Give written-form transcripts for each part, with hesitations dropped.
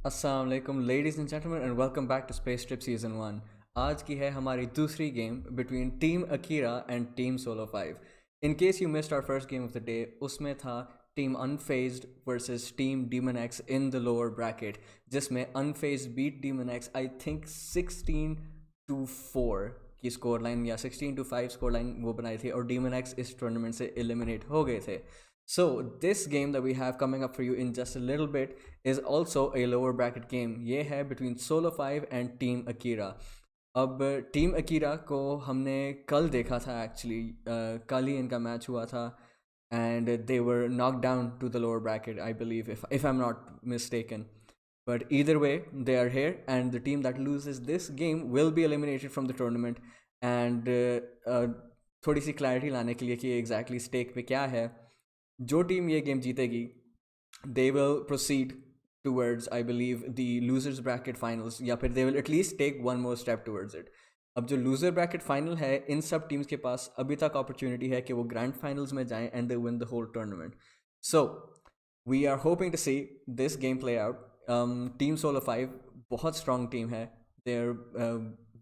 अस्सलाम वालेकुम ladies and gentlemen and welcome back to SpaceTrip Season 1. आज की है हमारी दूसरी game between Team Akira and Team Solo5. In case you missed our first game of the day, उसमें था Team Unfazed versus Team Demon X in the lower bracket, जिसमें Unfazed beat Demon X I think 16-4 की score line या 16-5 score line वो बनाई थी और Demon X इस टूर्नामेंट से एलिमिनेट हो गए थे. So this game that we have coming up for you in just a little bit is also a lower bracket game. ये है between Solo5 and Team Akira. अब Team Akira को हमने कल देखा था actually. कल ही इनका मैच हुआ था and they were knocked down to the lower bracket, I believe, if I'm not mistaken. But either way, they are here, and the team that loses this game will be eliminated from the tournament. And थोड़ी सी clarity लाने के लिए कि exactly stake पे क्या है, जो team ये गेम जीतेगी they will proceed towards I believe the losers bracket finals या फिर they will at least take one more step towards it. अब जो loser bracket final है इन सब टीम्स के पास अभी तक opportunity है कि वो grand finals में जाएं and they win the whole tournament. So we are hoping to see this game play out. Team Solo5 बहुत strong team है. They're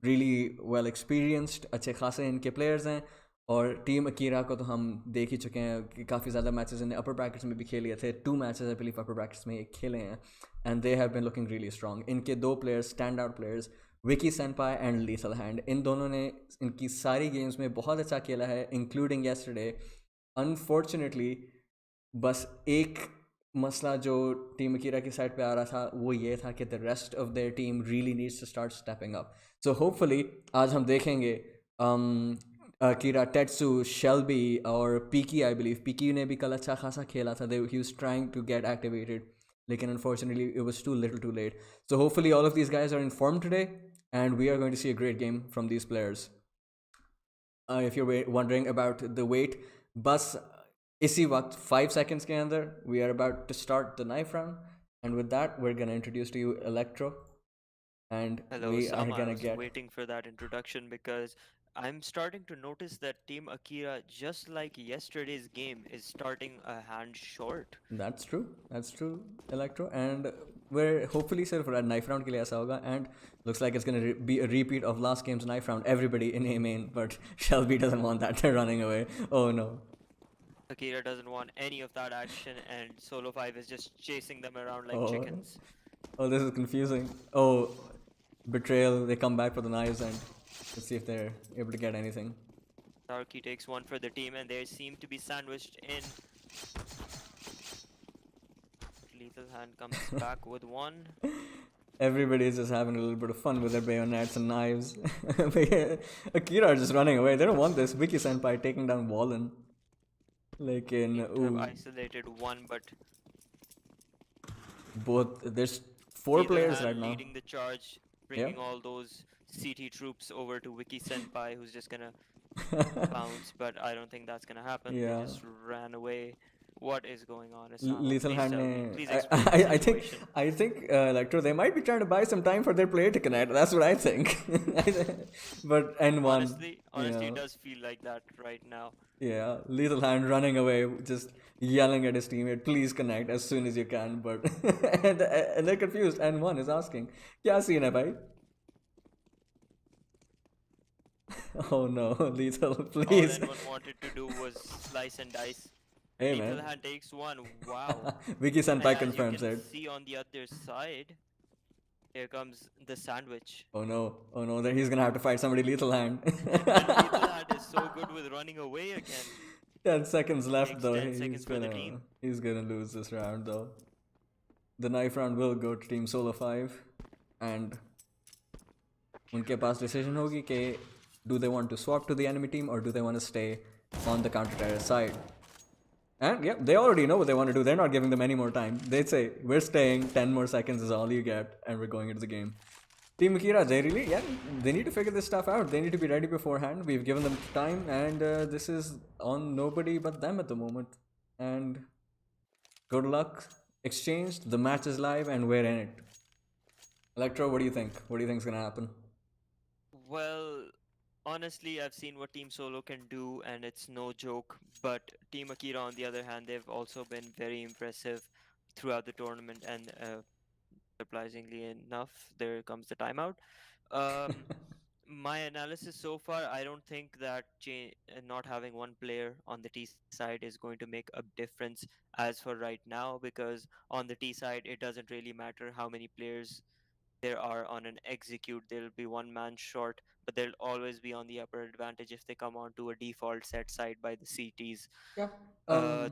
really well experienced, अच्छे खासे इनके players हैं. और टीम अकीरा को तो हम देख ही चुके हैं कि काफ़ी ज़्यादा मैचेस इन्हें अपर ब्रैकेट्स में भी खेले थे. 2 matches I believe upper brackets में खेले हैं and they have been looking really strong. इनके 2 players stand out players Vicky Senpai and Lethal Hand, इन दोनों ने इनकी सारी गेम्स में बहुत अच्छा खेला है इंक्लूडिंग येस्टरडे. अनफॉर्चुनेटली बस एक मसला जो टीम अकीरा की साइड पे आ रहा था वो ये था कि the rest of their team really needs to start stepping up. So hopefully आज हम देखेंगे Akira, Tetsu, Shelby और Piki, I believe. Piki ने भी कल अच्छा खासा खेला था. He was trying to get activated, लेकिन unfortunately it was too little too late. So hopefully all of these guys are informed today and we are going to see a great game from these players. If you're wondering about the wait, बस इसी वक्त 5 seconds के अंदर we are about to start the knife round, and with that we're going to introduce to you Electro, and Hello, we are Sam. I going to was get waiting for that introduction because I'm starting to notice that Team Akira, just like yesterday's game, is starting a hand short. That's true. That's true, Electro. And we're hopefully sir for a knife round ke liye aisa hoga, and looks like it's going to be a repeat of last game's knife round. Everybody in A main, but Shelby doesn't want that. They're running away. Oh no. Akira doesn't want any of that action, and Solo5 is just chasing them around like Oh. chickens. Oh, this is confusing. Oh, betrayal. They come back for the knives, and let's see if they're able to get anything. Tarky takes one for the team, and they seem to be sandwiched in. Lethal Hand comes back with one. Everybody is just having a little bit of fun with their bayonets and knives. Akira are just running away. They don't want this. Vicky Senpai taking down Wallen. Like in Have isolated one, but both. There's 4 Lethal players Hand right now. leading the charge, bringing all those CT troops over to Wiki Senpai, who's just gonna bounce, but I don't think that's gonna happen. Yeah. They just ran away. What is going on? Lethal Hand. Please explain the situation. I think Electro, they might be trying to buy some time for their player to connect. That's what I think. But N1. Honestly, it does feel like that right now. Yeah, Lethal Hand running away, just yelling at his teammate, please connect as soon as you can. But and they're confused. N1 is asking, "Kya scene hai, bhai?" Oh no, Lethal, please. All N1 wanted to do was slice and dice. Hey Lethal man. Hand takes one. Wow. Vicky Senpai And confirms as you it. can see on the other side, here comes the sandwich. Oh no, then he's gonna have to fight somebody Lethal Hand. Lethal Hand is so good with running away again. 10 seconds left Takes though. 10 seconds for the team. He's gonna lose this round though. The knife round will go to Team Solo5, and उनके पास decision होगी कि do they want to swap to the enemy team or do they want to stay on the counter-terror side. And yeah, they already know what they want to do. They're not giving them any more time. They say, we're staying, 10 more seconds is all you get, and we're going into the game. Team Akira, they need to figure this stuff out. They need to be ready beforehand. We've given them time, and this is on nobody but them at the moment. And good luck. Exchanged, the match is live, and we're in it. Electro, what do you think? What do you think is going to happen? Well, honestly, I've seen what Team Solo can do, and it's no joke. But Team Akira, on the other hand, they've also been very impressive throughout the tournament. And surprisingly enough, there comes the timeout. Um, my analysis so far, I don't think that not having one player on the T side is going to make a difference as for right now, because on the T side, it doesn't really matter how many players there are on an execute. There'll be one man short, but they'll always be on the upper advantage if they come onto a default set side by the CTs. Yeah.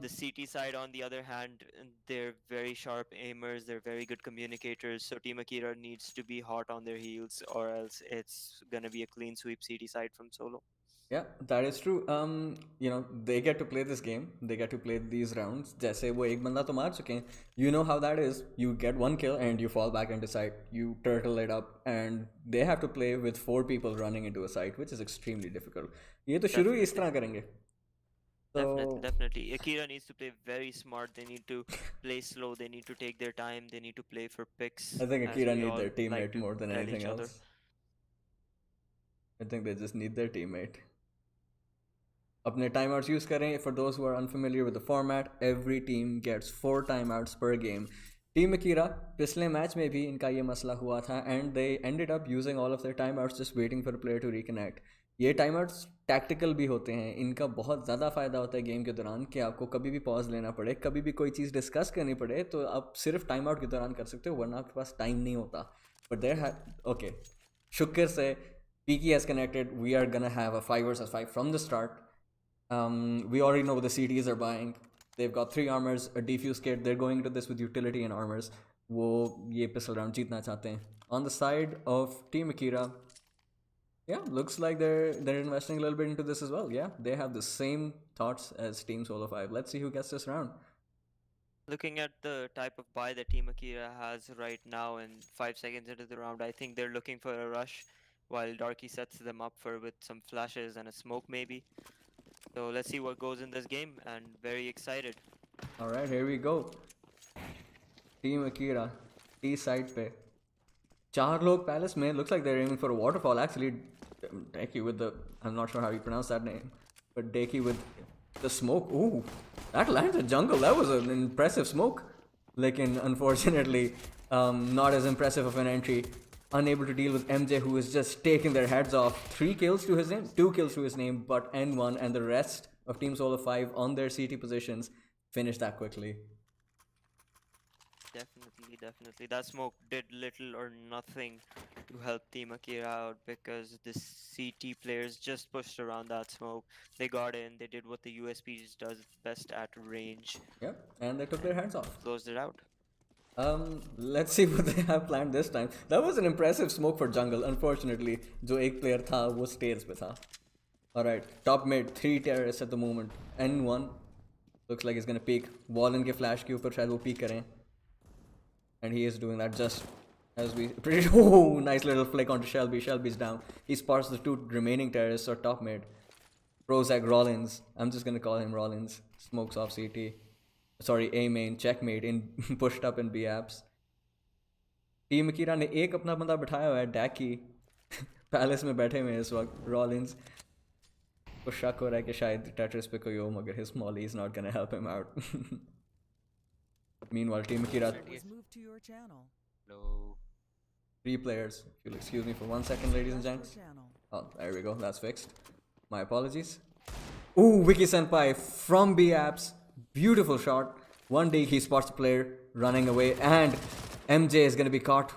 The CT side, on the other hand, they're very sharp aimers, they're very good communicators, so Team Akira needs to be hot on their heels, or else it's gonna be a clean sweep CT side from Solo. Yeah, that is true. They get to play this game. They get to play these rounds. जैसे वो एक बंदा तो मार चुके हैं. You know how that is. You get one kill and you fall back into site. You turtle it up, and they have to play with 4 people running into a site, which is extremely difficult. ये तो शुरू ही इस Definitely. तरह करेंगे. Definitely, So definitely. Akira needs to play very smart. They need to play slow. They need to take their time. They need to play for picks, I think as Akira we need all their like teammate to more than tell anything each other. else. I think they just need their teammate. अपने timeouts use करें. For those who are unfamiliar with the format, every team gets 4 timeouts per game. Team Akira पिछले match में भी इनका ये मसला हुआ था, and they ended up using all of their timeouts just waiting for a player to reconnect. ये टाइमआउट्स tactical भी होते हैं. इनका बहुत ज़्यादा फ़ायदा होता है गेम के दौरान कि आपको कभी भी पॉज लेना पड़े, कभी भी कोई चीज़ डिस्कस करनी पड़े तो आप सिर्फ टाइम आउट के दौरान कर सकते हो, वरना आपके पास टाइम नहीं होता. बट देयर ओके, शुक्र से पीकी has connected. We are gonna have a 5 versus 5 from the start. We already know what the CTs are buying. They've got 3 armors, a defuse kit. They're going into this with utility and armors. वो ये pistol round जीतना चाहते हैं. On the side of Team Akira, yeah, looks like they're investing a little bit into this as well. Yeah, they have the same thoughts as Team Solo5. Let's see who gets this round. Looking at the type of buy that Team Akira has right now, and 5 seconds into the round, I think they're looking for a rush, while Darky sets them up for with some flashes and a smoke maybe. So let's see what goes in this game, and very excited. All right, here we go. Team Akira, T side पे 4 लोग Palace में. Looks like they're aiming for a waterfall. Actually, Deki with the, I'm not sure how you pronounce that name, but Deki with the smoke. Ooh, that lands a jungle. That was an impressive smoke. Like, unfortunately, not as impressive of an entry. Unable to deal with MJ, who is just taking their heads off. 3 kills to his name, 2 kills to his name, but N1 and the rest of Team Solo5 on their CT positions finished that quickly. Definitely, definitely. That smoke did little or nothing to help Team Akira out, because the CT players just pushed around that smoke. They got in, they did what the USPs does best at range. Yep, and they took their hands off. Closed it out. Let's see what they have planned this time. That was an impressive smoke for jungle. Unfortunately, जो एक player था वो stairs पे था. Alright, top mid, 3 terrorists at the moment. N1 looks like he's gonna peek. Wallen के flash के ऊपर शायद वो peek करें. And he is doing that just as we oh, nice little flick onto Shelby. Shelby's down. He spots the 2 remaining terrorists or top mid. Prozac Rollins. I'm just gonna call him Rollins. Smokes off CT. Sorry, A main, checkmate in pushed up in B apps. Team Akira ने एक अपना बंदा बिठाया हुआ है, Debi. Palace में बैठे हुए हैं इस वक्त. Rollins को शक हो रहा है कि शायद टेट्रिस पे कोई हो, मगर his molly is not gonna help him out. Meanwhile, Team Akira, Was moved to your channel. Hello. 3 players. If you'll excuse me for 1 second, ladies and Left gents. your channel. Oh, there we go. That's fixed. My apologies. Ooh, Wiki Senpai from B apps. Beautiful shot. One day he spots the player running away, and MJ is gonna be caught.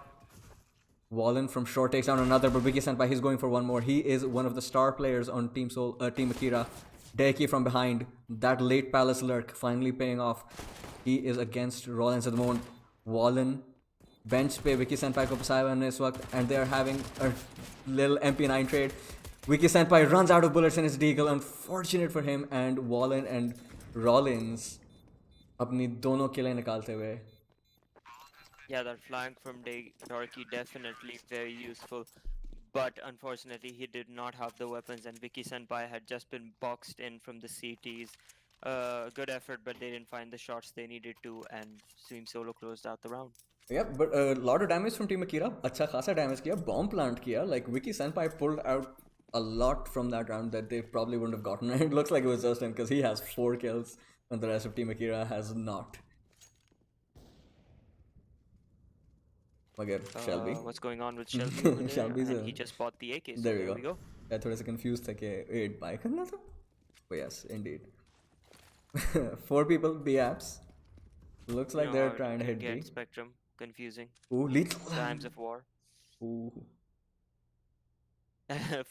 Wallen from short takes down another, but Wiki Senpai, he's going for one more. He is one of the star players on Team Akira. Deki from behind. That late Palace lurk finally paying off. He is against Rollins at the moment. Wallen bench पे Wiki Senpai को फंसाया हुआ है इस वक्त, and they are having a little MP9 trade. Wiki Senpai runs out of bullets in his deagle. Unfortunate for him, and Wallen and Rollins अपनी दोनों किलें निकालते हुए. Yeah, that flank from Darky definitely very useful. But unfortunately, he did not have the weapons, and Vicky Senpai had just been boxed in from the CTs. Good effort, but they didn't find the shots they needed to, and Team Solo closed out the round. Yeah, but a lot of damage from Team Akira. अच्छा खासा damage किया, bomb plant किया. Like, Wiki Senpai pulled out a lot from that round that they probably wouldn't have gotten. It looks like it was just him because he has 4 kills and the rest of Team Akira has not. Again, Shelby. What's going on with Shelby over there? Shelby's And a. he just bought the AK, so There we there go. we go. मैं थोड़ा सा confused था कि 8 buy करना था. But yes, indeed. 4 people, B apps. Looks You like know they're how it trying to can hit get B. Spectrum confusing. Ooh, lethal. Times of war. Ooh.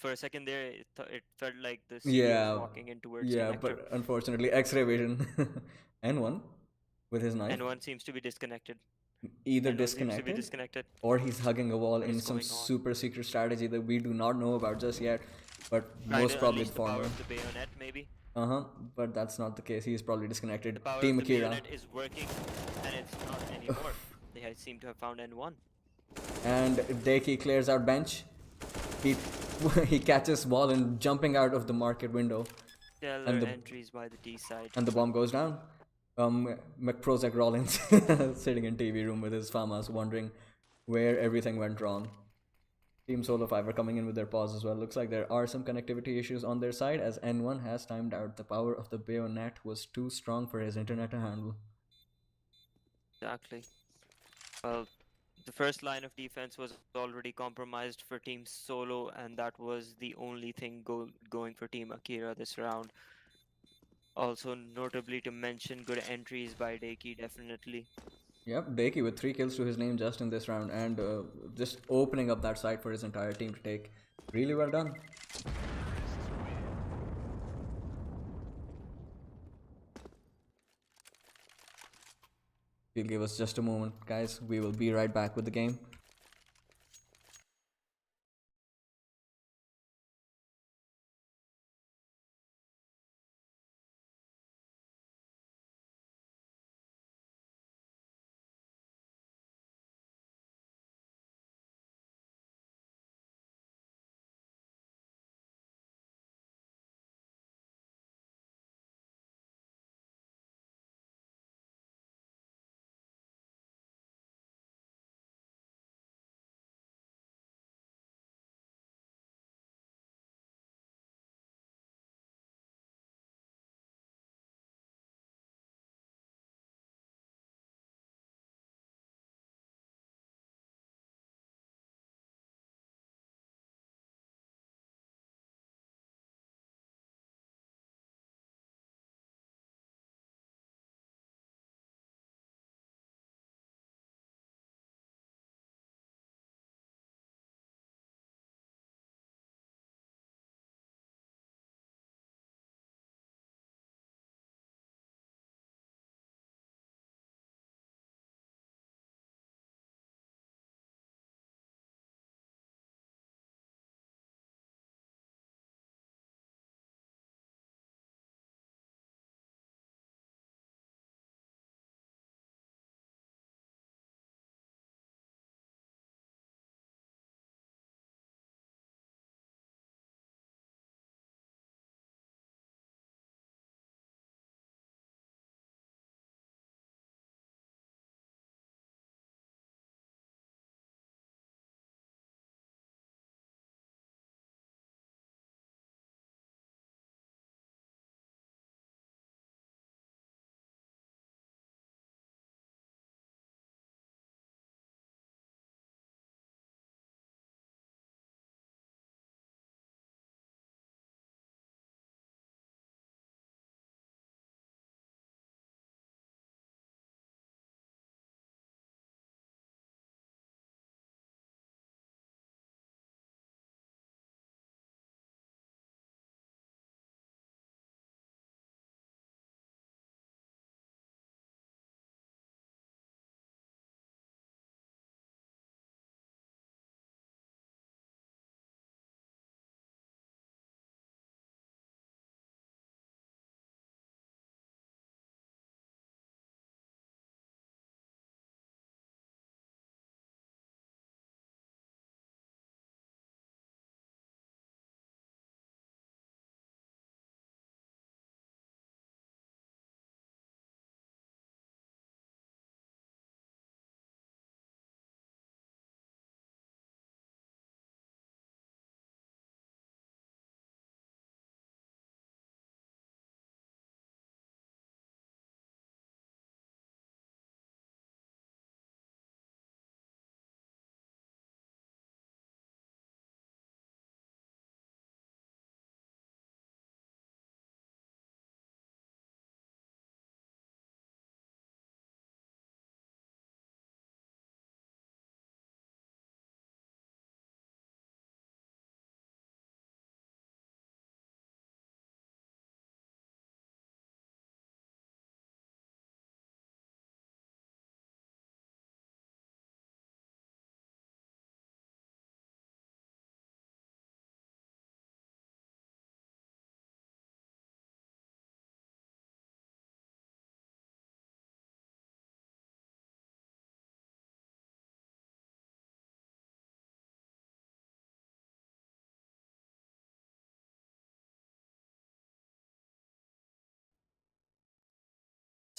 For a second there, it felt like the CD was Yeah, walking in towards yeah, connector. but unfortunately, X-ray vision. N1 with his knife. And one seems to be disconnected. Either And one seems to be disconnected disconnected. or he's hugging a wall What in is some going on? super secret strategy that we do not know about just yet, but Trying most to probably unleash the the power former. of the bayonet, maybe. Uh-huh, but that's not the case. He's probably disconnected. The power Team of the Akira. bayonet is working, and it's not anymore. They seem to have found N1. And Deki clears out bench. He he catches ball and jumping out of the market window, Stellar and the entries by the D side. bomb goes down. McProzac Rollins sitting in TV room with his famas, wondering where everything went wrong. Team Solo5 are coming in with their paws as well. Looks like there are some connectivity issues on their side as N1 has timed out. The power of the bayonet was too strong for his internet to handle. Exactly. Well, the first line of defense was already compromised for Team Solo, and that was the only thing going for Team Akira this round. Also, notably to mention, good entries by Deki, definitely. Yep, Deki with 3 kills to his name just in this round and just opening up that side for his entire team to take. Really well done. You'll give us just a moment, guys. We will be right back with the game.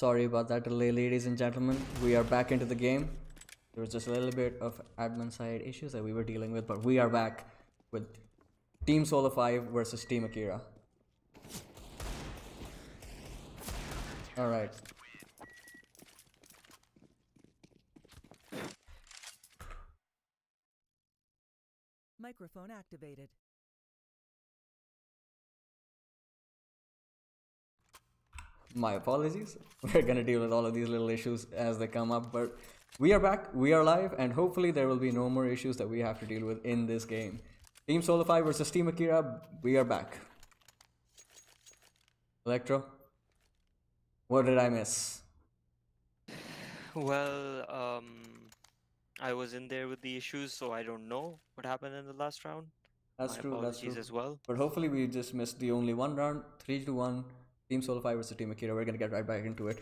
Sorry about that delay, ladies and gentlemen. We are back into the game. There was just a little bit of admin side issues that we were dealing with, but we are back with Team Solo5 versus Team Akira. Alright. Microphone activated. My apologies. We're gonna deal with all of these little issues as they come up, but we are back, we are live, and hopefully there will be no more issues that we have to deal with in this game. Team Solo5 versus Team Akira, we are back. Electro, what did I miss? Well, I was in there with the issues, so I don't know what happened in the last round. That's My true, that's apologies true. as well. But hopefully we just missed the only one round, 3-1. Team Solo5 versus Team Akira. We're gonna get right back into it.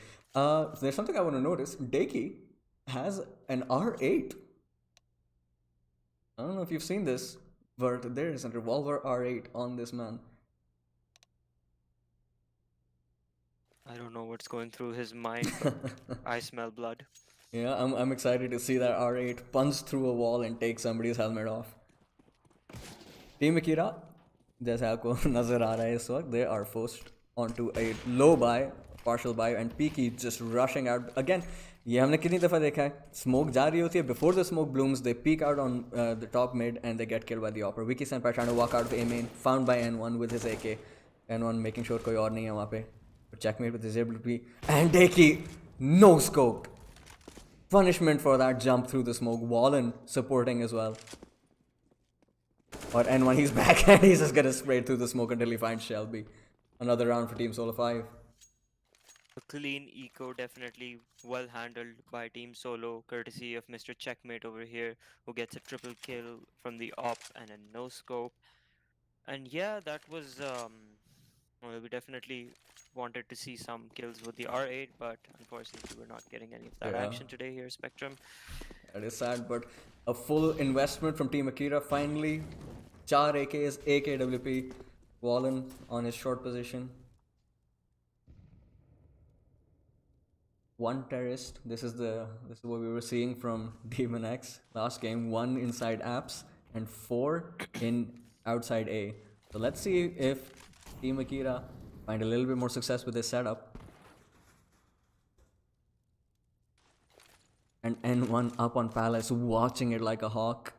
There's something I want to notice. Deki has an R8. I don't know if you've seen this, but there is a revolver R8 on this man. I don't know what's going through his mind, but I smell blood. Yeah, I'm excited to see that R8 punch through a wall and take somebody's helmet off. Team Akira, जैसे आपको नजर आ रहा है इस वक्त, they are forced onto a low buy, partial buy, and Peaky just rushing out again. ये हमने कितनी दफ़ा देखा है, smoke जा रही होती है, before the smoke blooms they peek out on the top mid and they get killed by the opera. Wiki Senpai trying to walk out of A main, found by N1 with his AK. N1 making sure कोई और नहीं है वहाँ पे, checkmate with his ability, and Deki no scoped. Punishment for that jump through the smoke. Wallen supporting as well. But N1, he's back and he's just gonna spray through the smoke until he finds Shelby. Another round for Team Solo5. A clean eco, definitely well handled by Team Solo, courtesy of Mr. Checkmate over here, who gets a triple kill from the op and a no scope. And yeah, that was well, we definitely wanted to see some kills with the R8, but unfortunately we're not getting any of that action today here, Spectrum. That is sad, but a full investment from Team Akira finally. 4 AKs, AKWP. Wallen on his short position. 1 terrorist. This is what we were seeing from Demon X last game. 1 inside apps and 4 in outside A. So let's see if Team Akira find a little bit more success with this setup. And N1 up on Palace, watching it like a hawk.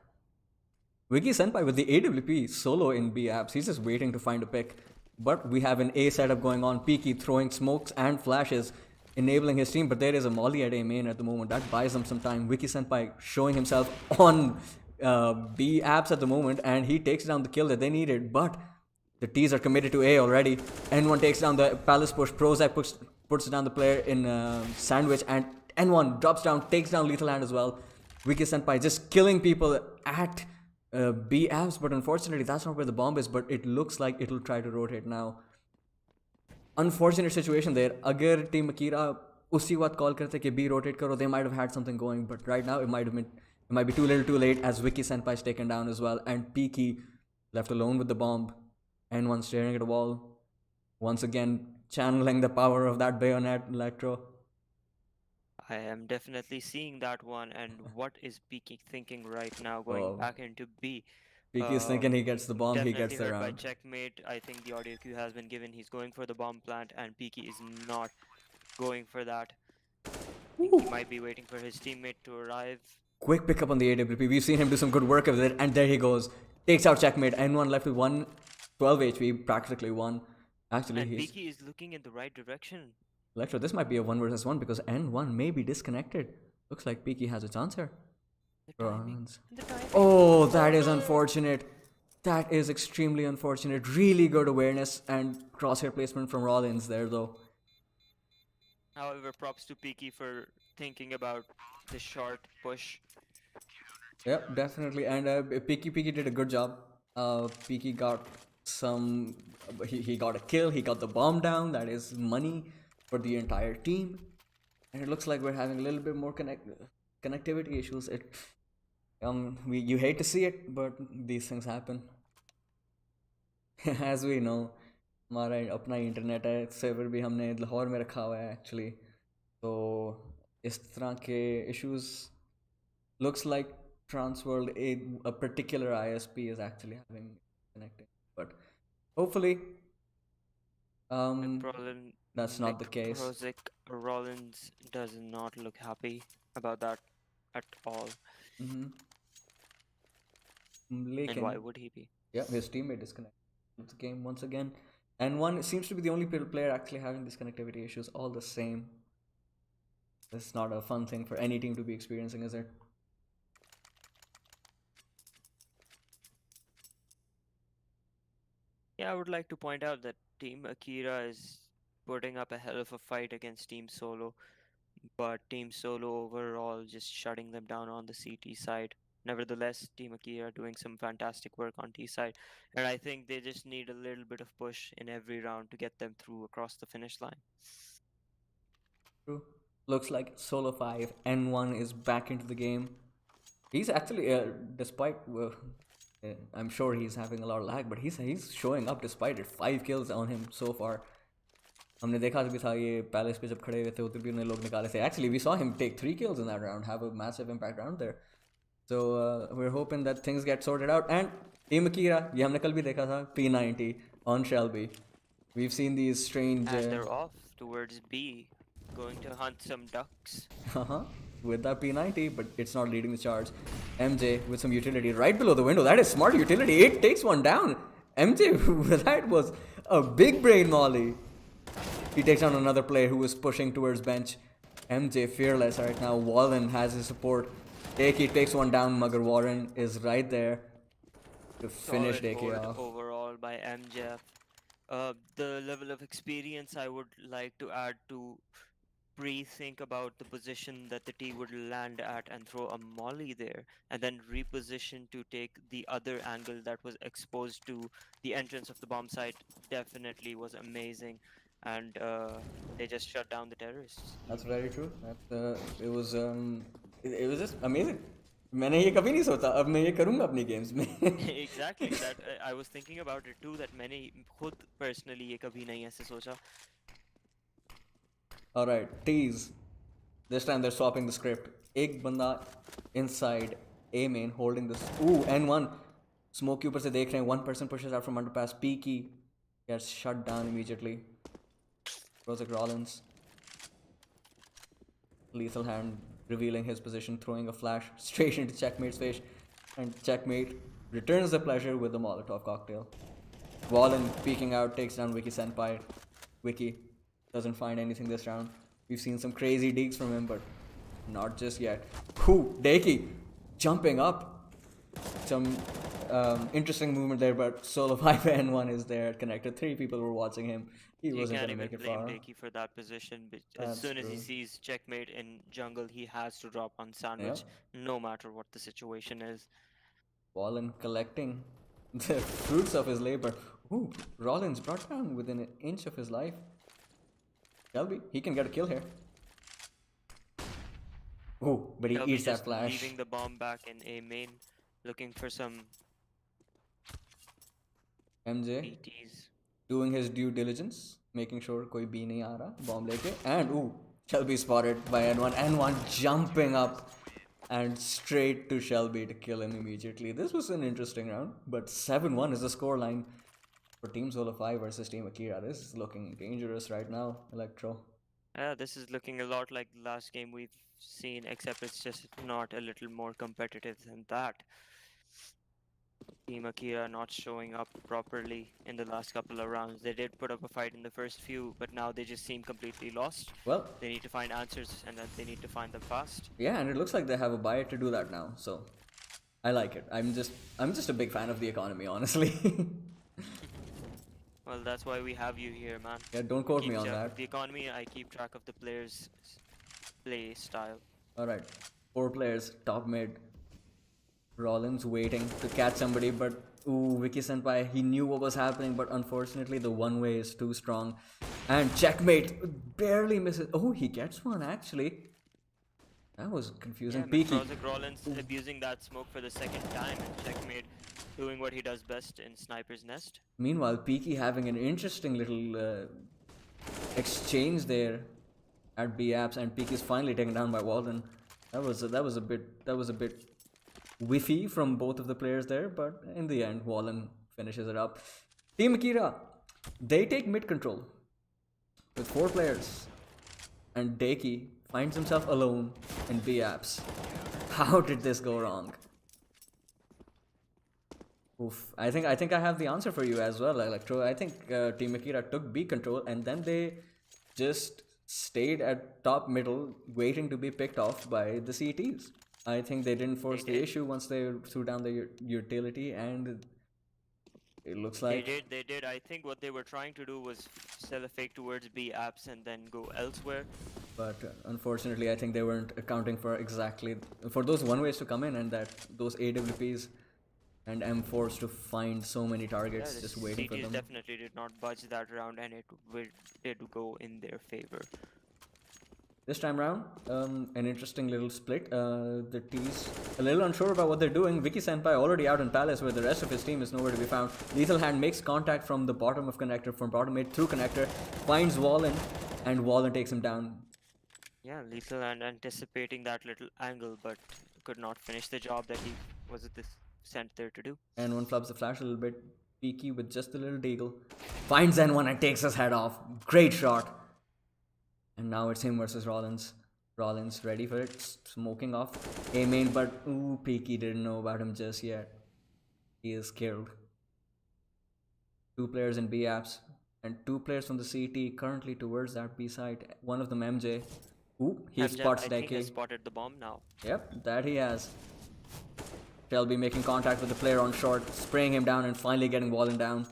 Wiki Senpai with the AWP solo in B apps. He's just waiting to find a pick. But we have an A setup going on. Peaky throwing smokes and flashes, enabling his team. But there is a molly at A main at the moment. That buys them some time. Wiki Senpai showing himself on B apps at the moment. And he takes down the kill that they needed. But the T's are committed to A already. N1 takes down the Palace push. Prozac puts down the player in Sandwich. And N1 drops down, takes down Lethal Hand as well. Wiki Senpai just killing people at B apps, but unfortunately that's not where the bomb is, but it looks like it'll try to rotate now. Unfortunate situation there. Agar Team Akira usi waqt call karte कि B rotate karo, they might have had something going, but right now it might be too little too late as Wiki Senpai is taken down as well, and Peaky left alone with the bomb. N1 staring at a wall, once again channeling the power of that bayonet Electro. I am definitely seeing that one, and what is Peaky thinking right now, going back into B? Peaky is thinking he gets the bomb, he gets the Definitely heard by round. Checkmate. I think the audio cue has been given. He's going for the bomb plant, and Peaky is not going for that. He might be waiting for his teammate to arrive. Quick pickup on the AWP. We've seen him do some good work with it, and there he goes. Takes out Checkmate. N1 left with 12 HP, practically 1. Actually, and Peaky is looking in the right direction. Electro, this might be a 1 versus 1 because N1 may be disconnected. Looks like Peaky has a chance here. The timing. Oh, that is unfortunate. That is extremely unfortunate. Really good awareness and crosshair placement from Rollins there, though. However, props to Peaky for thinking about the short push. Yep, definitely. And Peaky did a good job. Peaky got some. He got a kill. He got the bomb down. That is money for the entire team. And it looks like we're having a little bit more connectivity issues. You hate to see it, but these things happen. As we know, हमारा अपना internet है, server भी हमने लाहौर में रखा हुआ है actually. तो इस तरह के issues looks like Transworld, a particular ISP is actually having connecting, but hopefully um that's not the case. Prosic Rollins does not look happy about that at all. Mm-hmm. And why Lekin, would he be? yeah, his teammate disconnected the game once again, and one seems to be the only player actually having these connectivity issues. All the same, it's not a fun thing for any team to be experiencing, is it? Yeah, I would like to point out that Team Akira is putting up a hell of a fight against Team Solo, but Team Solo overall just shutting them down on the CT side. Nevertheless, Team Akira doing some fantastic work on T side, and I think they just need a little bit of push in every round to get them through across the finish line. True. Looks like Solo5 N1 is back into the game. He's actually, despite, I'm sure he's having a lot of lag, but he's showing up despite it. 5 kills on him so far. हमने देखा भी था ये palace पे जब खड़े हुए थे उधर भी उन्हें लोग निकाले थे. Actually, we saw him take 3 kills in that round, have a massive impact round there. So we're hoping that things get sorted out. And Team Akira, ये हमने कल भी देखा था, P90 on Shelby. We've seen these strange. And they're off towards B, going to hunt some ducks. With that P90, but it's not leading the charge. MJ with some utility right below the window. That is smart utility. It takes one down. MJ, that was a big brain molly. He takes down another player who was pushing towards bench. MJ fearless right now. Wallen has his support. Daki takes one down. Mugger Warren is right there to finish Solid Daki board off. overall by MJ. The level of experience I would like to add to pre-think about the position that the T would land at and throw a molly there, and then reposition to take the other angle that was exposed to the entrance of the bomb site definitely was amazing, and they just shut down the terrorists. That's very true. It was just amazing. मैंने ये कभी नहीं सोचा अब मैं ये करूँगा अपनी games में. Exactly, that I was thinking about it too, that मैंने खुद personally ये कभी नहीं ऐसे सोचा. Alright, tease. This time they're swapping the script. एक बंदा inside A main holding this. Ooh, N1. Smoke के ऊपर से देख रहे हैं. One person pushes out from underpass. Peaky gets shut down immediately. Rosic Rollins. Lethal hand revealing his position, throwing a flash straight into Checkmate's face. And Checkmate returns the pleasure with a Molotov cocktail. Wallen peeking out takes down Wiki Senpai. Wiki doesn't find anything this round. We've seen some crazy deeks from him, but not just yet. Whew, Daki jumping up. Some interesting movement there, but Solo5 N1 is there, connected. 3 people were watching him. He wasn't going to make it far. You can't even blame Daki for that position. As soon as he sees Checkmate in jungle, he has to drop on sandwich, no matter what the situation is. Wallen collecting the fruits of his labor. Ooh, Rollins brought down within an inch of his life. Shelby, he can get a kill here. Oh, but he Shelby eats that just flash. leaving the bomb back in A main, looking for some MJ BTs. doing his due diligence, making sure koi B nahi aa raha, bomb leke. And ooh, Shelby spotted by N1. N1 jumping up and straight to Shelby to kill him immediately. This was an interesting round, but 7-1 is the scoreline for Team Solo5 versus Team Akira. This is looking dangerous right now, Electro. Yeah, this is looking a lot like the last game we've seen, except it's just not a little more competitive than that. Team Akira not showing up properly in the last couple of rounds. They did put up a fight in the first few, but now they just seem completely lost. Well, they need to find answers, and that they need to find them fast. Yeah, and it looks like they have a buyer to do that now, so I like it. I'm just a big fan of the economy, honestly. Well, that's why we have you here, man. Yeah, don't quote me on that. The economy, I keep track of the players' play style. Alright, 4 players, top mid. Rollins waiting to catch somebody, but ooh, Wiki Senpai, he knew what was happening, but unfortunately the one way is too strong. And Checkmate barely misses. Oh, he gets one actually. That was confusing. Yeah, Peaky. Rollins abusing that smoke for the second time, and Checkmate doing what he does best in Sniper's Nest. Meanwhile, Peaky having an interesting little exchange there at B apps, and Peak is finally taken down by Walden. That was a bit whiffy from both of the players there, but in the end, Walden finishes it up. Team Akira, they take mid control with 4 players, and Deki finds himself alone in B apps. How did this go wrong? Oof. I think I have the answer for you as well, Electro. I think Team Akira took B control and then they just stayed at top middle waiting to be picked off by the CTs. I think they didn't force the issue once they threw down the utility, and it looks like They did. I think what they were trying to do was sell a fake towards B apps and then go elsewhere. but unfortunately I think they weren't accounting for exactly for those one ways to come in, and that those AWPs and M4s to find so many targets Yeah, just the waiting for CTs them. definitely did not budge that round, and it did go in their favor. This time round, an interesting little split. The T's a little unsure about what they're doing. Vicky Senpai already out in Palace, where the rest of his team is nowhere to be found. Lethal Hand makes contact from the bottom of connector, from bottom mid through connector, finds Wallen, and Wallen takes him down. Yeah, Lethal and anticipating that little angle, but could not finish the job that he was sent there to do. And one flubs the flash a little bit. Peaky with just a little deagle. Finds N1 and takes his head off. Great shot. And now it's him versus Rollins. Rollins ready for it. Smoking off A main, but ooh, Peaky didn't know about him just yet. He is killed. 2 players in B apps. And 2 players from the CT currently towards that B side. One of them MJ. Ooh, he MJ, spots I think has Deki. spotted the bomb now. Yep, that he has. Shelby making contact with the player on short, spraying him down and finally getting Wallen down.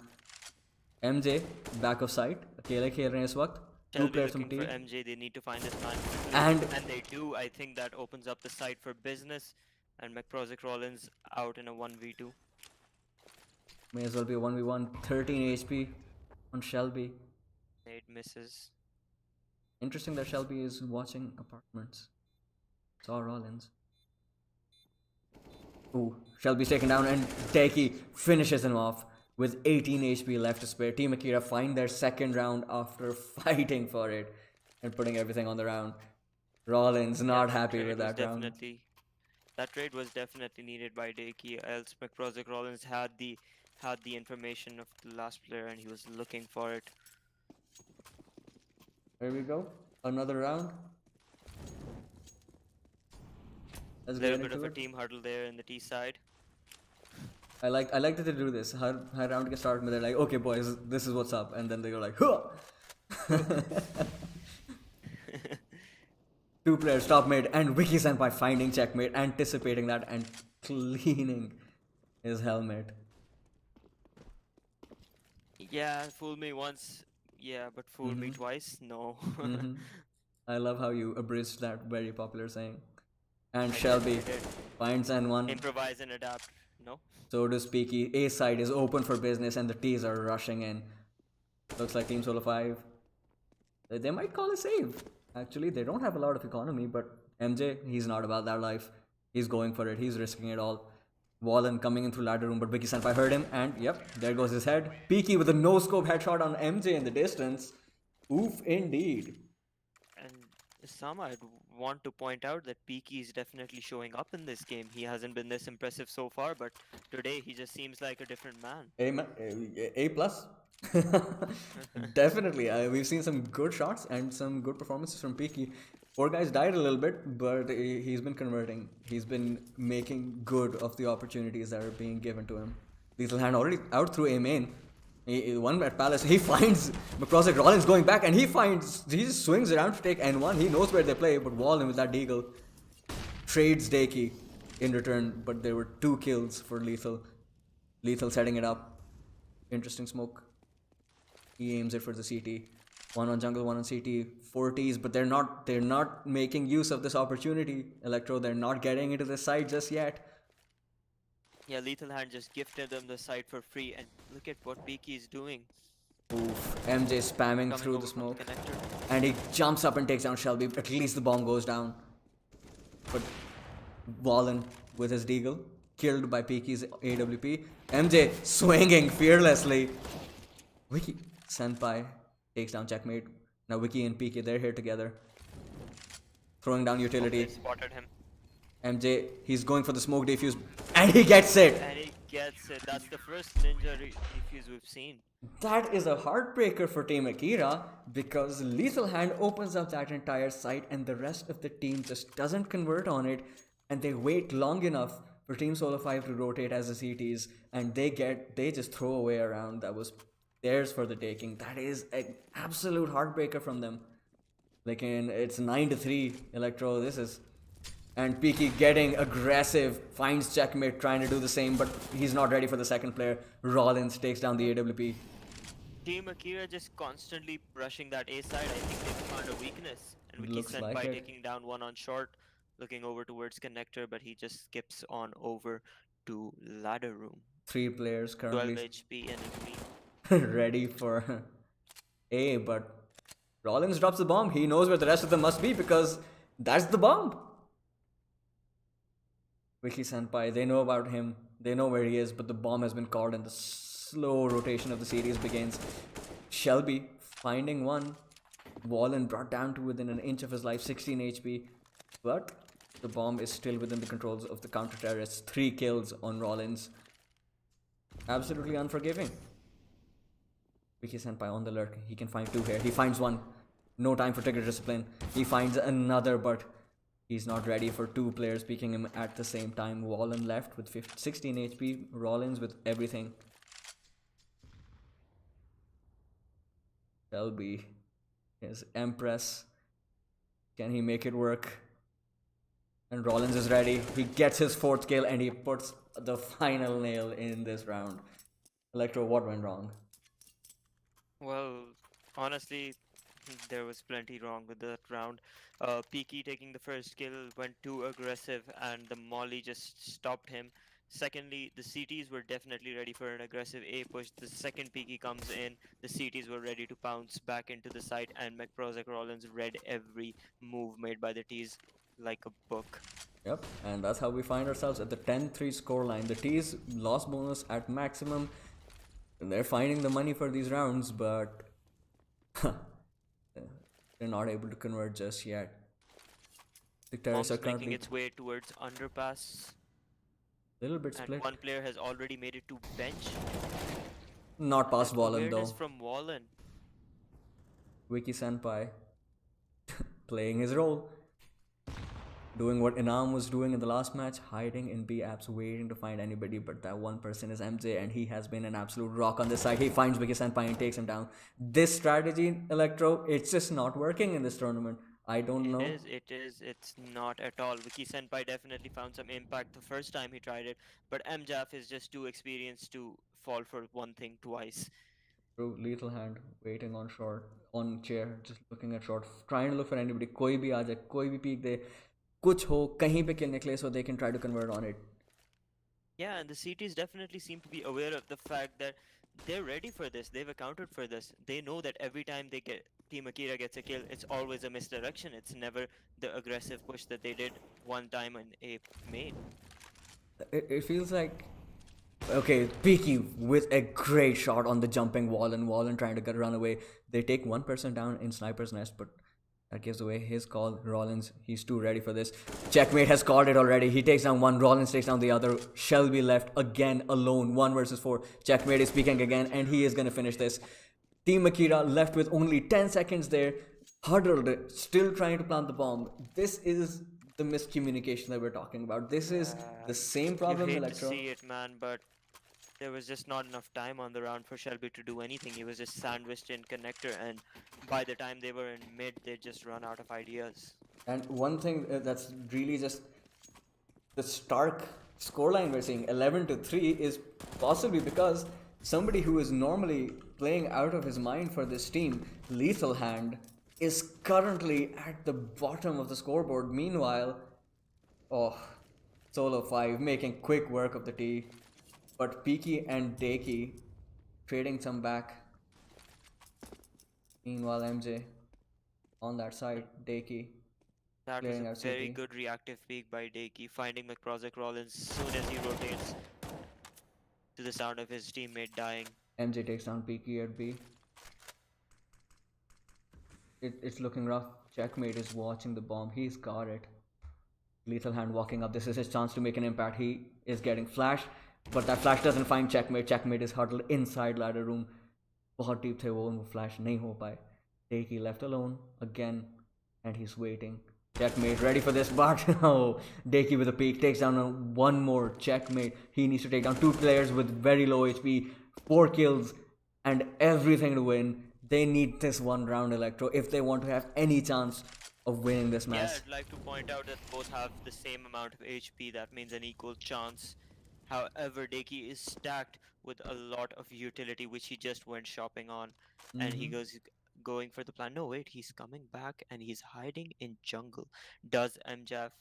MJ, back of sight. अकेले खेल रहे हैं इस वक्त. 2 Shelby players from looking T. for MJ, they need to find this man. And they do. I think that opens up the site for business. And McProsic Rollins out in a 1v2. may as well be a 1v1. 13 HP on Shelby. Nade misses. Interesting that Shelby is watching apartments. Saw Rollins. Ooh, Shelby's taken down and Deki finishes him off with 18 HP left to spare. Team Akira find their second round after fighting for it and putting everything on the round. Rollins not happy with that round. That trade was definitely needed by Deki, else McProsic Rollins had the information of the last player and he was looking for it. There we go. Another round. A Let's little get bit into of a it. team huddle there in the T side. I like that they do this. Her round gets started, but they're like, okay, boys, this is what's up, and then they go like, huh. 2 players top mid, and Vicky Senpai finding checkmate, anticipating that and cleaning his helmet. Yeah, fool me once. Yeah, but fool me twice? No. Mhm. I love how you abridged that very popular saying. And I Shelby did. finds N1. Improvise and adapt. No? So does Peaky. A side is open for business, and the T's are rushing in. Looks like Team Solo5. They might call a save. Actually, they don't have a lot of economy, but MJ, he's not about that life. He's going for it. He's risking it all. Wallen coming in through ladder room, but Vicky Senpai heard him, and yep, there goes his head. Peaky with a no-scope headshot on MJ in the distance. Oof, indeed. And Sama, I'd want to point out that Peaky is definitely showing up in this game. He hasn't been this impressive so far, but today he just seems like a different man. A plus. Definitely. We've seen some good shots and some good performances from Peaky. Poor guy's died a little bit, but he's been converting. He's been making good of the opportunities that are being given to him. Lethal Hand already out through A main. One at Palace. He finds McProsic Rollins going back, and he just swings around to take N1. He knows where they play, but Wallen with that deagle trades Deki in return, but there were 2 kills for Lethal. Lethal setting it up. Interesting smoke. He aims it for the CT. 1 on jungle, 1 on CT. 40s, but they're not making use of this opportunity. Electro, they're not getting into the side just yet. Yeah, Lethal Hand just gifted them the site for free, and look at what Peaky is doing. Oof. MJ spamming Coming through over the from smoke. connector. And he jumps up and takes down Shelby. At least the bomb goes down. But Wallen with his deagle, killed by Peaky's AWP. MJ swinging fearlessly. Vicky Senpai takes down checkmate. Now Vicky and Peaky, they're here together. Throwing down They utility. spotted him. MJ, he's going for the smoke defuse, and he gets it. And he gets it. That's the first ninja defuse we've seen. That is a heartbreaker for Team Akira because Lethal Hand opens up that entire site and the rest of the team just doesn't convert on it, and they wait long enough for Team Solo5 to rotate as the CTs, and they just throw away a round that was theirs for the taking. That is an absolute heartbreaker from them. Like it's 9-3 Electro. This is. And Peaky getting aggressive, finds checkmate, trying to do the same, but he's not ready for the second player. Rollins takes down the AWP. Team Akira just constantly brushing that A side. I think they found a weakness. And Wiki Looks Senpai like it. taking down one on short, looking over towards connector, but he just skips on over to ladder room. 3 players 12 currently HP and a green. ready for A, but Rollins drops the bomb. He knows where the rest of them must be because that's the bomb. Wiki Senpai, they know about him, they know where he is, but the bomb has been called and the slow rotation of the series begins. Shelby finding one. Wallen brought down to within an inch of his life, 16 HP. But the bomb is still within the controls of the counter-terrorists. 3 kills on Rollins. Absolutely unforgiving. Wiki Senpai on the lurk. He can find 2 here. He finds 1. No time for trigger discipline. He finds another, but he's not ready for 2 players peeking him at the same time. Wallen left with 16 HP. Rollins with everything. Shelby. His Empress. Can he make it work? And Rollins is ready. He gets his 4th kill and he puts the final nail in this round. Electro, what went wrong? Well, honestly, there was plenty wrong with that round. Peaky taking the first kill went too aggressive and the molly just stopped him. Secondly, the CTs were definitely ready for an aggressive A push. The second Peaky comes in, the CTs were ready to pounce back into the site, and McProsek Rollins read every move made by the T's like a book. Yep, and that's how we find ourselves at the 10-3 scoreline. The T's loss bonus at maximum. And they're finding the money for these rounds, but they're not able to convert just yet. The terrorists are Bombs making currently its way towards underpass, a little bit and split. one player has already made it to bench. Not past Wallen Awareness though. from Wallen. Wiki Senpai playing his role. Doing what Inam was doing in the last match, hiding in B apps, waiting to find anybody, but that one person is MJ, and he has been an absolute rock on this side. He finds Wiki Senpai and takes him down. This strategy, Electro, it's just not working in this tournament. I don't know. It's not at all. Wiki Senpai definitely found some impact the first time he tried it, but MJAF is just too experienced to fall for one thing twice. True, lethal hand, waiting on short, on chair, just looking at short, trying to look for anybody. कोई भी आ जाए, कोई भी peek दे, कुछ हो, कहीं पे kill निकले, so they can try to convert on it. Yeah, and the CTs definitely seem to be aware of the fact that they're ready for this. They've accounted for this. They know that every time Team Akira gets a kill, it's always a misdirection. It's never the aggressive push that they did one time in a main. It feels like, okay, Peaky with a great shot on the jumping Wallen trying to get run away. They take one person down in Sniper's Nest, but that gives away his call. Rollins, he's too ready for this. Checkmate has called it already. He takes down one, Rollins takes down the other. Shelby left again alone, 1 versus 4. Checkmate is speaking again, and he is gonna finish this. Team Akira left with only 10 seconds there, huddled, still trying to plant the bomb. This is the miscommunication that we're talking about. This is the same problem, You hate Electro. to see it, man, but there was just not enough time on the round for Shelby to do anything. He was just sandwiched in connector, and by the time they were in mid, they just run out of ideas. And one thing that's really just the stark scoreline we're seeing, 11-3, is possibly because somebody who is normally playing out of his mind for this team, Lethal Hand, is currently at the bottom of the scoreboard. Meanwhile, Solo5 making quick work of the T. But Peaky and Daki trading some back. Meanwhile, MJ on that side, Daki. That was Clearing a out very CT. good reactive peek by Daki, finding McProsek Rollins soon as he rotates to the sound of his teammate dying. MJ takes down Peaky at B. it's looking rough. Checkmate is watching the bomb. He's got it. Lethal Hand walking up. This is his chance to make an impact. He is getting flash, but that flash doesn't find Checkmate. Checkmate is huddled inside ladder room. बहुत deep थे वो flash नहीं हो पाए. Takey left alone again, and he's waiting. Checkmate ready for this, but oh, Dakey with a peek takes down one more. Checkmate. He needs to take down two players with very low HP, 4 kills, and everything to win. They need this one round, Electro, if they want to have any chance of winning this match. Yeah, I'd like to point out that both have the same amount of HP. That means an equal chance. However, Deki is stacked with a lot of utility, which he just went shopping on, and he goes going for the plan. No, wait, he's coming back and he's hiding in jungle. Does MJF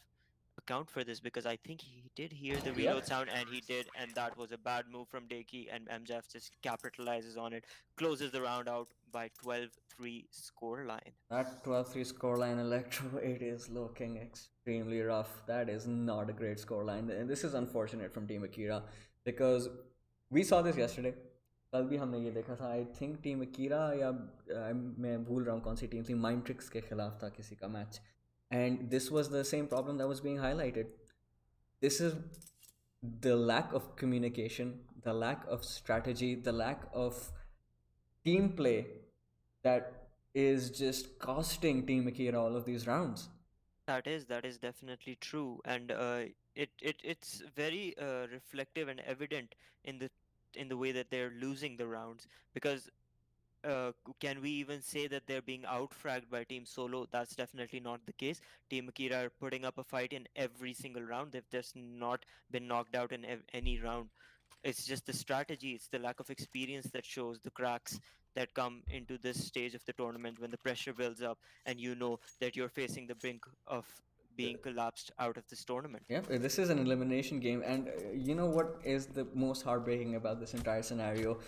account for this? Because I think he did hear the reload sound, and he did, and that was a bad move from Deki, and MJF just capitalizes on it, closes the round out by 12-3 scoreline. That 12-3 scoreline, Electro, it is looking extremely rough. That is not a great scoreline. And this is unfortunate from Team Akira because we saw this yesterday. कल भी हमने ये देखा था. I think Team Akira या मैं भूल रहा हूँ कौन सी टीम थी, Mind Tricks के खिलाफ था किसी का match. And this was the same problem that was being highlighted. This is the lack of communication, the lack of strategy, the lack of team play that is just costing Team Akira all of these rounds. That is definitely true, and it's very reflective and evident in the way that they're losing the rounds, because can we even say that they're being outfragged by Team Solo? That's definitely not the case. Team Akira are putting up a fight in every single round. They've just not been knocked out in any round. It's just the strategy, it's the lack of experience that shows the cracks that come into this stage of the tournament when the pressure builds up and you know that you're facing the brink of being collapsed out of this tournament. Yeah, this is an elimination game, and you know what is the most heartbreaking about this entire scenario?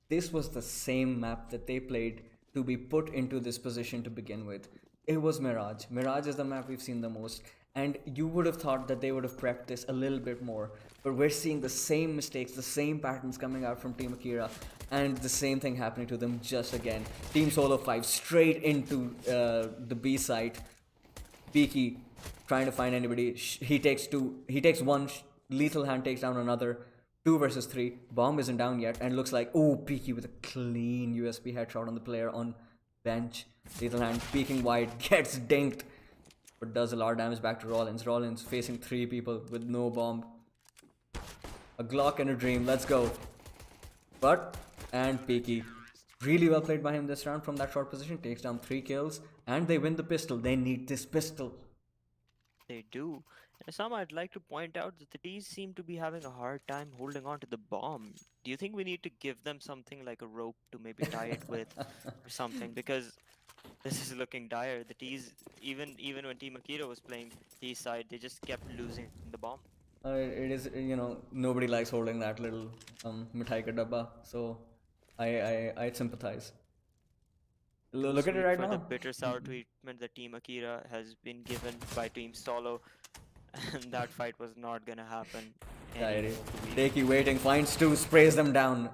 This was the same map that they played to be put into this position to begin with. It was Mirage. Mirage is the map we've seen the most, and you would have thought that they would have prepped this a little bit more, but we're seeing the same mistakes, the same patterns coming out from Team Akira, and the same thing happening to them just again. Team Solo5 straight into the B site. Peaky trying to find anybody. He takes one. Lethal Hand takes down another. 2 versus 3. Bomb isn't down yet, and looks like, oh, Peaky with a clean USP headshot on the player on bench. Lethal Hand peeking wide, gets dinked, but does a lot of damage back to Rollins. Rollins facing 3 people with no bomb. A Glock and a Dream, let's go. And Peaky, really well played by him this round from that short position, takes down 3 kills, and they win the pistol. They need this pistol. They do. And some I'd like to point out that the T's seem to be having a hard time holding on to the bomb. Do you think we need to give them something like a rope to maybe tie it with or something? Because this is looking dire. The T's, even when Team Akira was playing T's side, they just kept losing the bomb. It is, nobody likes holding that little mithai ka dabba, so I sympathize. Look at it right for now. the bitter sour treatment that Team Akira has been given by Team Solo, and that fight was not gonna happen. Dakey waiting, finds 2, sprays them down.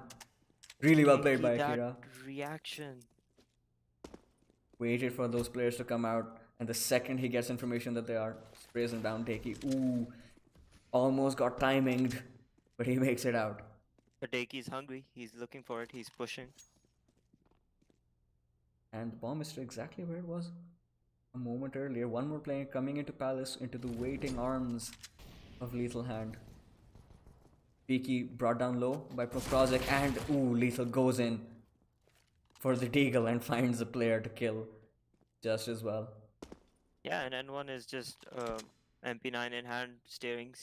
Really well played by Akira. Reaction. Waited for those players to come out, and the second he gets information that they are, sprays them down. Dakey, ooh, almost got timinged, but he makes it out. But Dakey's hungry. He's looking for it. He's pushing. And the bomb is still exactly where it was a moment earlier. One more player coming into Palace, into the waiting arms of Lethal Hand. Peaky brought down low by Proprosic, and ooh, Lethal goes in for the deagle and finds a player to kill just as well. Yeah, and N1 is just MP9 in hand, staring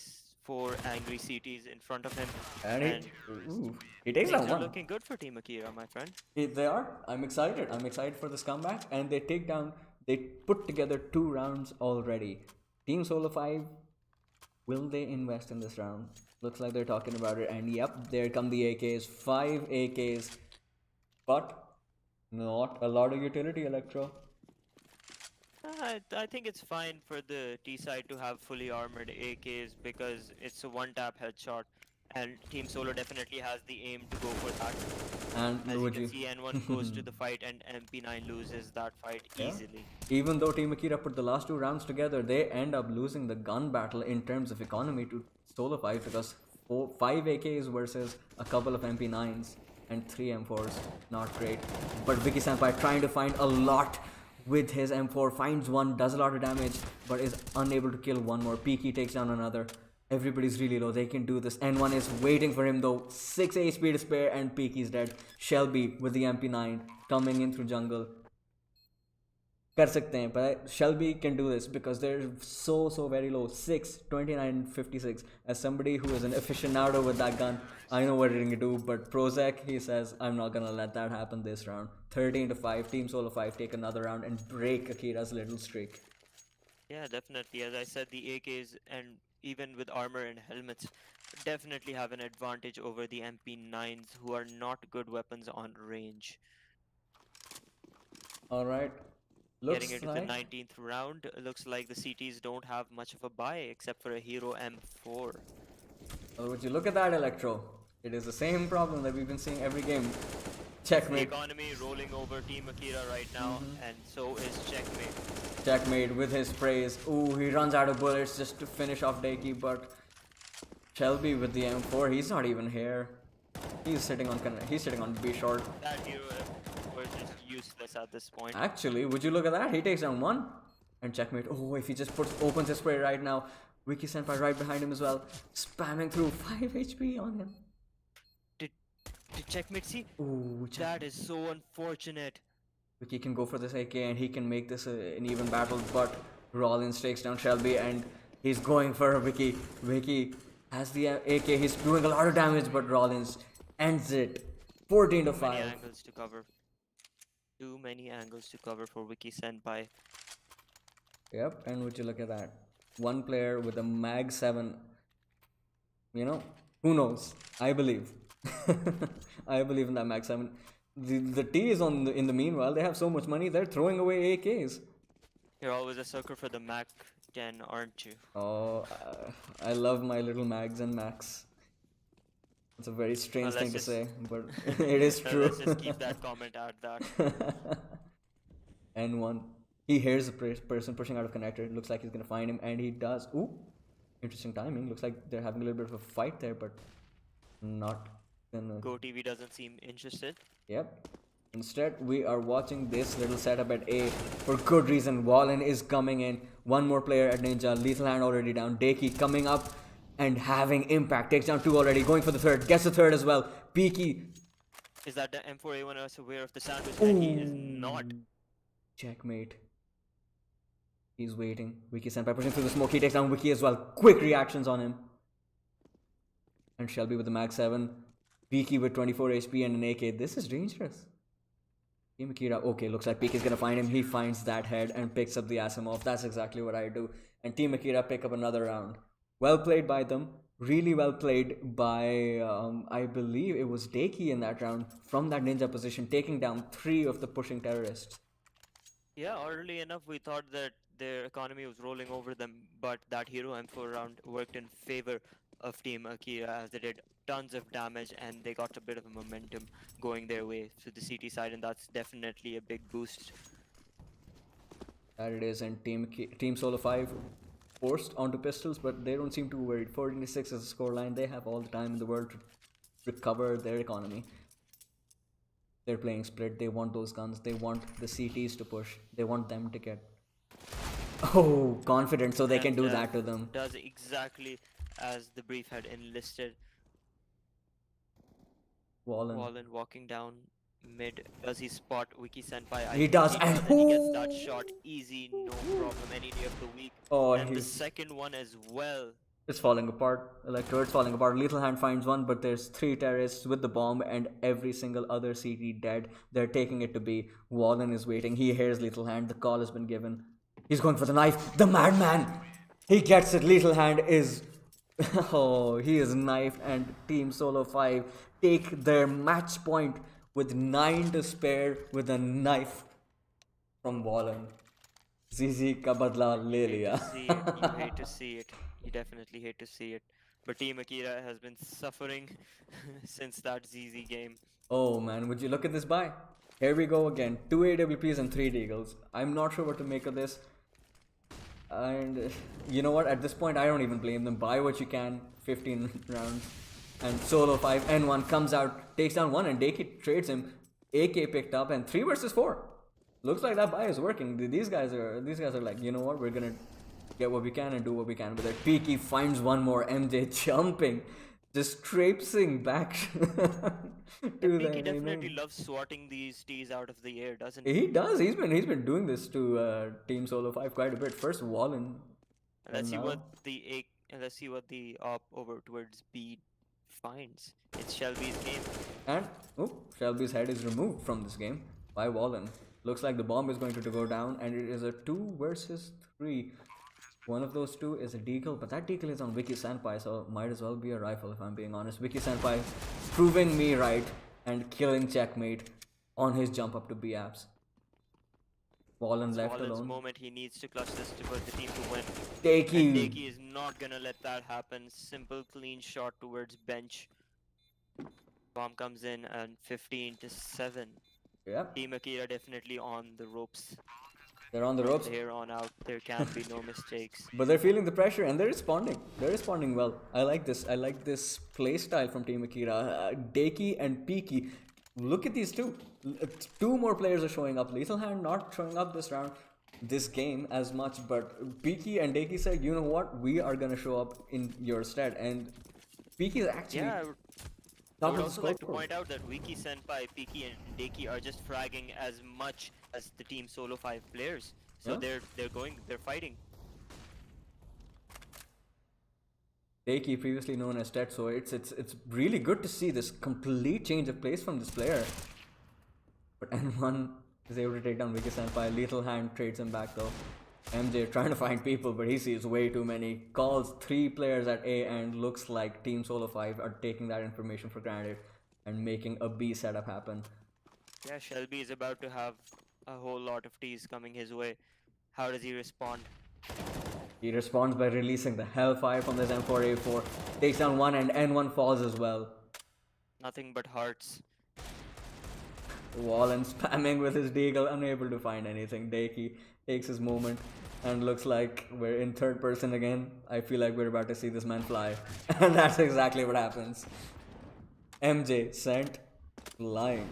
4 angry CTs in front of him. And he takes down one. Looking good for Team Akira, my friend. They are. I'm excited. I'm excited for this comeback. And they put together 2 rounds already. Team Solo5, will they invest in this round? Looks like they're talking about it. And yep, there come the AKs. 5 AKs. But not a lot of utility, Electro. I think it's fine for the T side to have fully armored AKs because it's a one-tap headshot, and Team Solo definitely has the aim to go for that. And As you would can you? see, N1 goes to the fight and MP9 loses that fight Yeah. easily. Even though Team Akira put the last two rounds together, they end up losing the gun battle in terms of economy to Solo5 because 5 AKs versus a couple of MP9s and 3 M4s. Not great. But Vicky Senpai trying to find a lot with his M4, finds one, does a lot of damage, but is unable to kill one more. Peaky takes down another. Everybody's really low. They can do this. N1 is waiting for him though. 6 HP to spare and Peaky's dead. Shelby with the MP9 coming in through jungle. कर सकते हैं but Shelby can do this because they're so very low. 6 29 56. As somebody who is an aficionado with that gun, I know what you're gonna do, but Prozek, he says, I'm not gonna let that happen this round. 13 to 5. Team Solo 5 take another round and break Akira's little streak. Yeah, definitely. As I said, the AKs and even with armor and helmets definitely have an advantage over the MP9s, who are not good weapons on range. Alright, Getting looks into the like 19th round, looks like the CTs don't have much of a buy except for a Hero M4. well, would you look at that, Electro? It is the same problem that we've been seeing every game. The Checkmate. economy rolling over Team Akira right now, and so is Checkmate. Checkmate with his sprays. Ooh, he runs out of bullets just to finish off Daki, but Shelby with the M4, he's not even here. He's sitting on B short. That Hero M4 is just useless at this point. Actually, would you look at that? He takes down one. And Checkmate. Oh, if he just opens his spray right now. Wiki Senpai right behind him as well. Spamming through 5 HP on him. Did Checkmate see? Ooh, That is so unfortunate. Wiki can go for this AK and he can make this an even battle, but Rollins takes down Shelby and he's going for Wiki. Wiki has the AK, he's doing a lot of damage, but Rollins ends it. 14 to Too many 5. angles to cover. Too many angles to cover for Wiki Senpai. Yep, and would you look at that? One player with a Mag 7. You know, who knows? I believe. I believe in that Mag 7. The T is in the meanwhile, they have so much money, they're throwing away AKs. You're always a sucker for the Mac 10, aren't you? Oh, I love my little Mags and Max. It's a very strange thing to say, but it is true. Let's just keep that comment at that. N1. He hears a person pushing out of connector. It looks like he's gonna find him, and he does. Ooh, interesting timing. Looks like they're having a little bit of a fight there, but not gonna. Go TV doesn't seem interested. Yep. Instead, we are watching this little setup at A for good reason. Wallen is coming in. One more player at Ninja. Lethal Hand already down. Daki coming up and having impact. Takes down 2 already. Going for the third. Gets the third as well. Peaky. Is that the M4A1 is aware of the sandwich? And he is not. Checkmate. He's waiting. Wiki Senpai pushing through the smoke. He takes down Wiki as well. Quick reactions on him. And Shelby with the Mag 7. Peaky with 24 HP and an AK. This is dangerous. Team Akira, okay, looks like Peaky's gonna find him. He finds that head and picks up the Asimov. That's exactly what I do. And Team Akira pick up another round. Well played by them. Really well played by, I believe it was Daki in that round from that ninja position, taking down 3 of the pushing terrorists. Yeah, early enough we thought that their economy was rolling over them, but that Hero M4 round worked in favor of Team Akira as they did tons of damage and they got a bit of a momentum going their way to the CT side, and that's definitely a big boost. That it is, and Team Solo 5 forced onto pistols, but they don't seem too worried. 46 is the scoreline. They have all the time in the world to recover their economy. They're playing split. They want those guns. They want the CTs to push. They want them to get confident so they can do that to them. Does exactly as the brief had enlisted. Wallen walking down mid. Does he spot Wiki Senpai? He does, and he gets that shot easy, no problem, any day of the week. Oh, and the second one as well. It's falling apart. Electro, it's falling apart. Lethal Hand finds one, but there's 3 terrorists with the bomb and every single other CT dead. They're taking it to B. Wallen is waiting. He hears Lethal Hand. The call has been given. He's going for the knife. The madman! He gets it. Lethal Hand is... Oh, he is knifed, and Team Solo 5 take their match point with 9 to spare with a knife from Wallen. ZZ ka badla le liya. You hate to see it. You definitely hate to see it. But Team Akira has been suffering since that ZZ game. Oh man, would you look at this buy? Here we go again. 2 AWPs and 3 Deagles. I'm not sure what to make of this. And you know what? At this point, I don't even blame them. Buy what you can. 15 rounds. And Solo5 N1 comes out, takes down one, and Daki trades him. AK picked up, and 3 versus 4. Looks like that buy is working. These guys are like, you know what? We're gonna get what we can and do what we can with it. Peaky finds one more. MJ jumping, just traipsing back to the Pinky definitely enemy. loves swatting these tees out of the air, doesn't He he? does. He's been doing this to Team Solo 5 quite a bit. First Wallen, Let's and see what now. the op over towards B finds. It's Shelby's game. And oh, Shelby's head is removed from this game by Wallen. Looks like the bomb is going to go down, and it is a 2 versus 3. One of those two is a deagle, but that deagle is on Vicky Senpai, so might as well be a rifle if I'm being honest. Vicky Senpai proving me right and killing checkmate on his jump up to B apps. Wallen It's left Wallen's alone. moment. He needs to clutch this to put the team to win. And Daki. Daki is not gonna let that happen. Simple, clean shot towards bench. Bomb comes in and 15-7. Yep, Team Akira definitely on the ropes. they're on the From ropes. here on out, there can be no mistakes. But they're feeling the pressure and they're responding. They're responding well. I like this. I like this play style from Team Akira. Daki and Peaky. Look at these two. Two more players are showing up. Lethal Hand not showing up this round, this game as much. But Peaky and Daki said, you know what? We are going to show up in your stead. And Peaky is actually Yeah, I top would of the also like to scoreboard. point out that Wiki Senpai, Piki, and Deki are just fragging as much as the Team Solo 5 players. So Yeah. they're fighting. Daki, previously known as Ted, so it's really good to see this complete change of pace from this player. But N1 is able to take down Vicky Senpai. Lethal Hand trades him back though. MJ trying to find people, but he sees way too many. Calls 3 players at A, and looks like Team Solo 5 are taking that information for granted and making a B setup happen. Yeah, Shelby is about to have a whole lot of T's coming his way. How does he respond? He responds by releasing the Hellfire from his M4A4, takes down one, and N1 falls as well. Nothing but hearts. Wallen spamming with his deagle, unable to find anything. Daki takes his moment and looks like we're in third person again. I feel like we're about to see this man fly. And that's exactly what happens. MJ sent flying.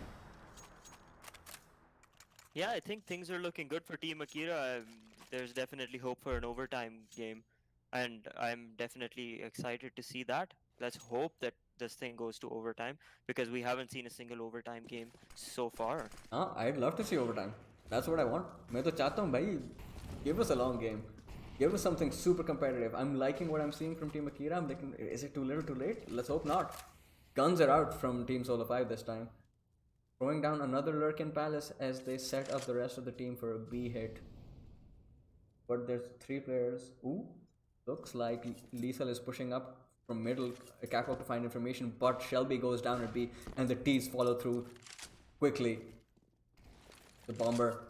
Yeah, I think things are looking good for Team Akira. There's definitely hope for an overtime game. And I'm definitely excited to see that. Let's hope that this thing goes to overtime because we haven't seen a single overtime game so far. I'd love to see overtime. That's what I want. मैं तो चाहता हूँ भाई. Give us a long game. Give us something super competitive. I'm liking what I'm seeing from Team Akira. I'm thinking, is it too little too late? Let's hope not. Guns are out from Team Solo 5 this time. Throwing down another Lurkin Palace as they set up the rest of the team for a B hit. But there's 3 players. Ooh, looks like Lethal is pushing up from middle, catwalk to find information, but Shelby goes down at B, and the T's follow through quickly. The bomber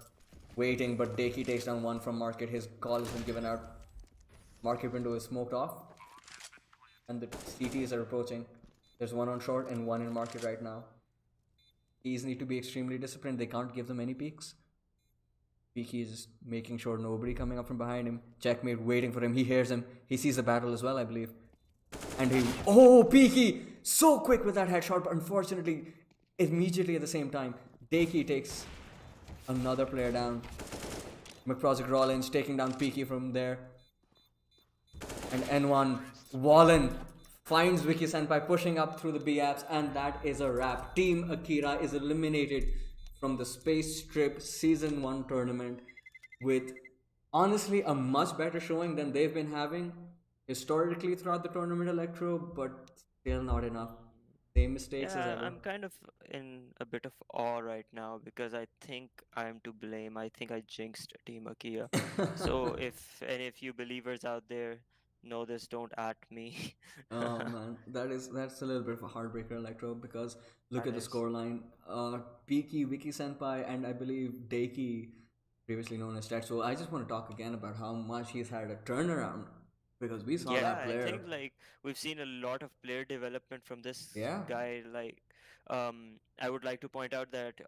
waiting, but Daki takes down one from Market. His call has been given out. Market window is smoked off, and the CTs are approaching. There's one on short and one in Market right now. T's need to be extremely disciplined. They can't give them any peeks. Peaky is making sure nobody coming up from behind him. Checkmate waiting for him. He hears him. He sees the battle as well, I believe. And he... Oh, Peaky! So quick with that headshot, but unfortunately, immediately at the same time, Daki takes another player down. McProject Rollins taking down Peaky from there. And N1 Wallen finds Vicky Senpai pushing up through the B apps, and that is a wrap. Team Akira is eliminated from the SpaceTrip Season 1 tournament with honestly a much better showing than they've been having historically throughout the tournament, Electro, but still not enough. Same mistakes as Yeah, ever. I'm kind of in a bit of awe right now because I think I'm to blame. I think I jinxed Team Akira. So if any of you believers out there know this, don't at me. Oh man, that's a little bit of a heartbreaker, Electro, because look That at the is. scoreline. Peaky, Vicky Senpai, and I believe Daki, previously known as Tetsuo. I just want to talk again about how much he's had a turnaround because we saw Yeah, that I player. think like we've seen a lot of player development from this Yeah. guy. Like I would like to point out that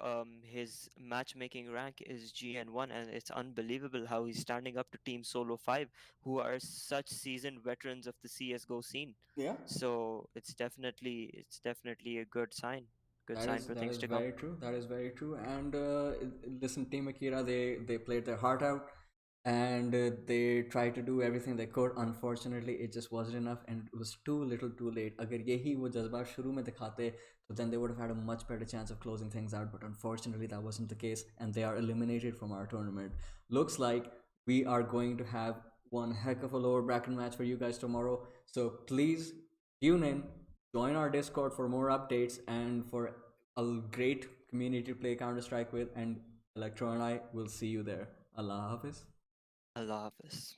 his matchmaking rank is GN1, and it's unbelievable how he's standing up to Team Solo 5, who are such seasoned veterans of the CS:GO scene. Yeah. So it's definitely a good sign. Good That sign is for that things is to come. very true. That is very true. And listen, Team Akira, they played their heart out, and they tried to do everything they could. Unfortunately, it just wasn't enough, and it was too little, too late. अगर यही वो जज्बा शुरू में दिखाते, so then they would have had a much better chance of closing things out. But unfortunately, that wasn't the case, and they are eliminated from our tournament. Looks like we are going to have one heck of a lower bracket match for you guys tomorrow. So please tune in, join our Discord for more updates and for a great community to play Counter Strike with. And Electro and I will see you there. Allah Hafiz. Allah Hafiz.